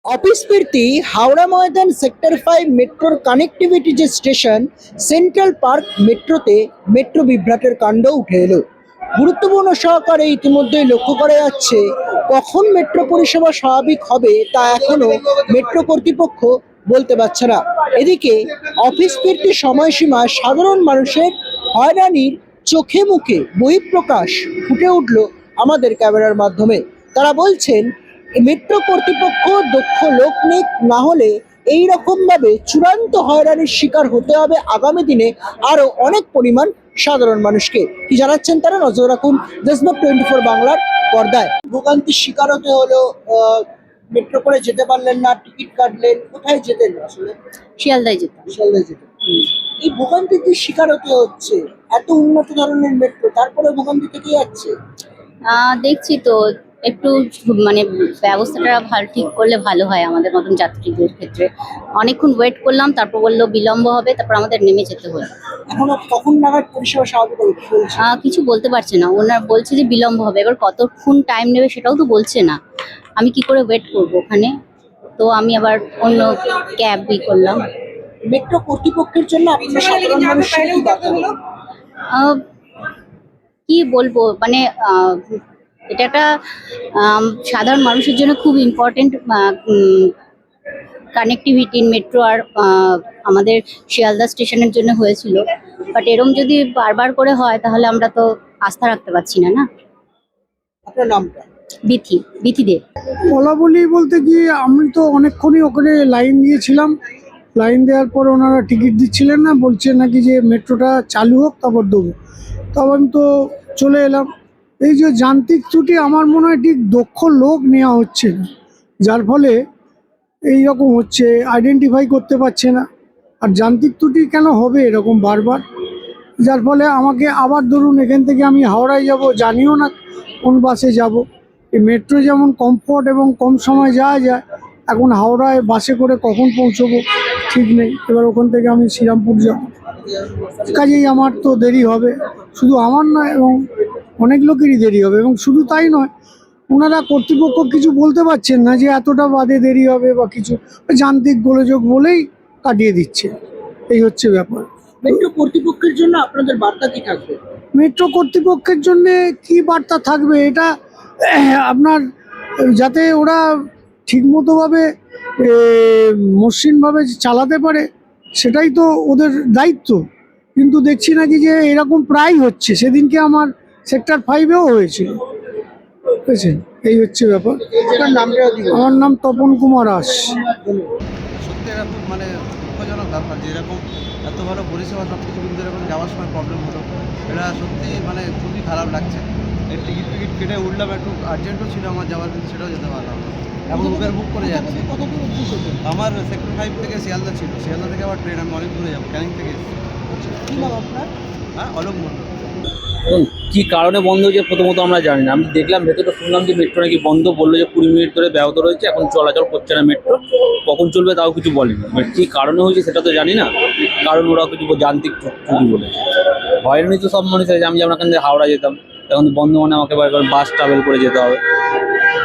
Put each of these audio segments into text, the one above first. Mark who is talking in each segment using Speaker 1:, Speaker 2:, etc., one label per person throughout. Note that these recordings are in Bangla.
Speaker 1: অফিস ফিরতি হাওড়া ময়দান সেক্টর 5 মেট্রোর কানেক্টিভিটি যে স্টেশন সেন্ট্রাল পার্ক মেট্রোতে মেট্রো বিভ্রাটের কাণ্ড উঠে এলো। গুরুত্বপূর্ণ সহকারে ইতিমধ্যেই লক্ষ্য করা যাচ্ছে কখন মেট্রো পরিষেবা স্বাভাবিক হবে তা এখনো মেট্রো কর্তৃপক্ষ বলতে পারছে না। এদিকে অফিস ফিরতি সময়সীমা সাধারণ মানুষের হয়রানির চোখে মুখে বহিঃপ্রকাশ ফুটে উঠল আমাদের ক্যামেরার মাধ্যমে। তারা বলছেন মেট্রো কর্তৃপক্ষ দক্ষ লোক নিক, না হলে এই রকম ভাবে চূড়ান্ত হয়রানির শিকার হতে হবে আগামী দিনে আরো অনেক পরিমাণ সাধারণ মানুষকে। কি জানাচ্ছেন তারা, নজর রাখুন দেশবন্ধু 24 বাংলার পর্দায়। ভোগান্তির শিকার হতে হলো, মেট্রো করে যেতে পারলেন না, টিকিট কাটলেন, কোথায় যেতেন আসলে?
Speaker 2: শিয়ালদায় যেতাম।
Speaker 1: শিয়ালদায় যেতেন। এই ভোগান্তির যে শিকার হতে হচ্ছে, এত উন্নত ধরনের মেট্রো তারপরে ভোগান্তি থেকে যাচ্ছে।
Speaker 2: দেখছি তো একটু মানে ব্যবস্থাটা ঠিক করলে ভালো হয় আমাদের মতন যাত্রীদের ক্ষেত্রে। অনেকক্ষণ ওয়েট করলাম, তারপর বললো বিলম্ব হবে, তারপর আমাদের নেমে যেতে হলো।
Speaker 1: এখনো কখন নাগাদ পরিষেবা স্বাভাবিক হবে কি বলছে?
Speaker 2: কিছু বলতে পারছে না, ওনার বলছে যে বিলম্ব হবে, এবার কতক্ষণ টাইম নেবে সেটাও তো বলছে না। আমি কি করে ওয়েট করবো ওখানে? তো আমি আবার অন্য ক্যাব করলাম।
Speaker 1: মেট্রো কর্তৃপক্ষের জন্য আপনার সাধারণ মানুষের কি বার্তা হলো?
Speaker 2: আহ, কি বলবো, মানে এটা একটা সাধারণ মানুষের জন্য খুব ইম্পর্টেন্ট কানেক্টিভিটি মেট্রো আর আমাদের শিয়ালদা স্টেশনের জন্য হয়েছিল। বাট এরম যদি বারবার করে হয় তাহলে আমরা তো আস্থা রাখতে পারছি না। না,
Speaker 1: আপনার নামটা?
Speaker 2: বিথি দেব।
Speaker 3: বলা বলি বলতে কি, আমি তো অনেকক্ষণই ওখানে লাইন দিয়েছিলাম। লাইন দেওয়ার পর ওনারা টিকিট দিচ্ছিলেন না, বলছে নাকি যে মেট্রোটা চালু হোক তারপর দেবো। তখন তো চলে এলাম। এই যে যান্ত্রিক ত্রুটি, আমার মনে হয় ঠিক দক্ষ লোক নেওয়া হচ্ছে না, যার ফলে এই রকম হচ্ছে, আইডেন্টিফাই করতে পারছে না। আর যান্ত্রিক ত্রুটি কেন হবে এরকম বারবার, যার ফলে আমাকে আবার ধরুন এখান থেকে আমি হাওড়ায় যাব, জানিও না কোন বাসে যাব। এই মেট্রো যেমন কমফোর্ট এবং কম সময় যাওয়া যায়, এখন হাওড়ায় বাসে করে কখন পৌঁছবো ঠিক নেই। এবার ওখান থেকে আমি শ্রীরামপুর যাব, কাজেই আমার তো দেরি হবে। শুধু আমার নয়, এবং অনেক লোকেরই দেরি হবে। এবং শুধু তাই নয়, ওনারা কর্তৃপক্ষ কিছু বলতে পারছেন না যে এতটা বাদে দেরি হবে বা কিছু, যান্ত্রিক গোলযোগ বলেই কাটিয়ে দিচ্ছে। এই হচ্ছে ব্যাপার।
Speaker 1: মেট্রো কর্তৃপক্ষের জন্য আপনাদের বার্তা কি থাকবে?
Speaker 3: মেট্রো কর্তৃপক্ষের জন্য কি বার্তা থাকবে, এটা আপনার যাতে ওরা ঠিকমতোভাবে মসৃণভাবে চালাতে পারে, সেটাই তো ওদের দায়িত্ব। কিন্তু দেখছি নাকি যে এরকম প্রায় হচ্ছে। সেদিনকে আমার সেক্টর 5-এও হয়েছিল, বুঝেছেন? এই হচ্ছে ব্যাপার।
Speaker 1: আপনার নামটা দিবেন?
Speaker 3: আমার নাম তপন কুমার দাস।
Speaker 4: সত্যি এটা খুব দুঃখজনক ব্যাপার যে এরকম এত ভালো পরিষেবা সব কিছু, কিন্তু এরকম যাওয়ার সময় প্রবলেম হলো। এটা সত্যি খুবই খারাপ লাগছে। এই টিকিট কেটে উঠলাম, একটু আর্জেন্টও ছিল আমার যাওয়ার, কিন্তু সেটাও যেতে পারলাম না। এখন উবের বুক করে যাচ্ছি। আমার সেক্টর 5 থেকে শিয়ালদা ছিল, শিয়ালদা থেকে আবার ট্রেন, আমি অনেক দূরে যাবো, ক্যানিং থেকে এসেছি।
Speaker 1: কি নাম আপনার?
Speaker 4: হ্যাঁ, অলোক মন্ডল।
Speaker 5: কি কারণে বন্ধ হয়েছে প্রথমত আমরা জানি না। আমি দেখলাম ভেতরে, শুনলাম যে মেট্রো নাকি বন্ধ, বললো যে 20 মিনিট ধরে ব্যাহত রয়েছে, এখন চলাচল করছে না মেট্রো। কখন চলবে তাও কিছু বলেনি। কি কারণে হয়েছে সেটা তো জানি না, কারণ ওরা কিছু যান্ত্রিক ত্রুটি বলেছে। হয়রানি তো সব মানুষ আছে। আমি যেমন এখান থেকে হাওড়া যেতাম, এখন বন্ধ মানে আমাকে এবার বাস ট্রাভেল করে যেতে হবে।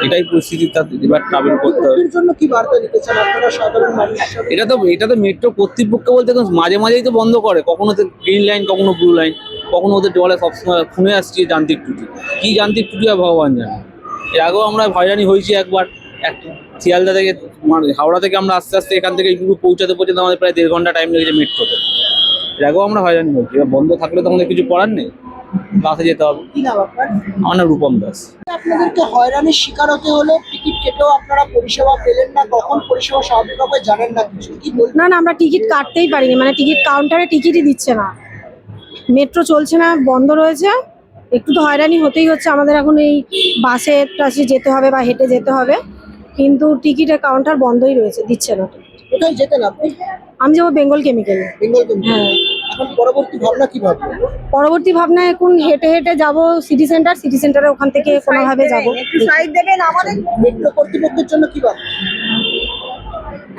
Speaker 5: এটাই পরিস্থিতি, এবার ট্রাভেল করতে হবে।
Speaker 1: জন্য কি বার্তা দিতে চান আপনারা সাধারণ মানুষ?
Speaker 5: এটা তো মেট্রো কর্তৃপক্ষ বলতে মাঝে মাঝেই তো বন্ধ করে, কখনো তো গ্রিন লাইন, কখনো ব্লু লাইন, কখনো ওদের বলে সবসময় শুনে আসছি যান্ত্রিক ত্রুটি। কি যান্ত্রিক ত্রুটি আর ভগবান জানে। এর আগেও আমরা হয়রানি হয়েছি একবার। শিয়ালদা থেকে হাওড়া থেকে আমরা আস্তে আস্তে এখান থেকে পুরো পৌঁছাতে আমাদের প্রায় 1.5 ঘন্টা টাইম লেগেছে মেট্রোতে। এর আগেও আমরা হয়রানি হয়েছি। এবার বন্ধ থাকলে তো আমাদের কিছু করার নেই, বাসে যেতে হবে।
Speaker 1: কি নাম আপনার?
Speaker 5: আমার নাম রূপম দাস।
Speaker 1: আপনাদেরকে হয়রানির শিকার হতে হলো, টিকিট কেটেও আপনারা পরিষেবা পেলেন না, কখন পরিষেবা স্বাভাবিক হবে জানেন না কিছু, কি বলবেন?
Speaker 6: না, আমরা টিকিট কাটতেই পারিনি, মানে টিকিট কাউন্টারে টিকিটই দিচ্ছে না। মেট্রো চলছে না, বন্ধ রয়েছে। একটু তো হয়রানি হতেই হচ্ছে আমাদের। এখন এই বাসে টাসে যেতে হবে বা হেঁটে যেতে হবে, কিন্তু টিকিটের কাউন্টার বন্ধই রয়েছে, দিচ্ছে না।
Speaker 1: কোথায় যেতেন আপনি?
Speaker 6: আমি যাবো বেঙ্গল কেমিক্যালে।
Speaker 1: বেঙ্গল কেমিক্যাল।
Speaker 6: হ্যাঁ,
Speaker 1: এখন পরবর্তী ভাবনা কি ভাববেন?
Speaker 6: পরবর্তী ভাবনা এখন হেঁটে হেঁটে যাব সিটি সেন্টারে, ওখান থেকে কোনোভাবে যাবো।
Speaker 1: মেট্রো কর্তৃপক্ষের জন্য কি ভাবনা?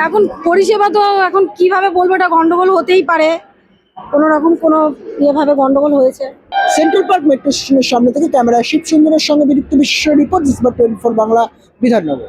Speaker 6: এখন পরিষেবা তো এখন কিভাবে বলবো, এটা গন্ডগোল হতেই পারে, কোনো রকম কোনো ইয়েভাবে গন্ডগোল হয়েছে।
Speaker 1: সেন্ট্রাল পার্ক মেট্রো স্টেশনের সামনে থেকে ক্যামেরা শিব সুন্দরের সঙ্গে বিরুক্ত বিশ্ব রিপোর্ট, দেশবন্ধু 24 বাংলা, বিধাননগর।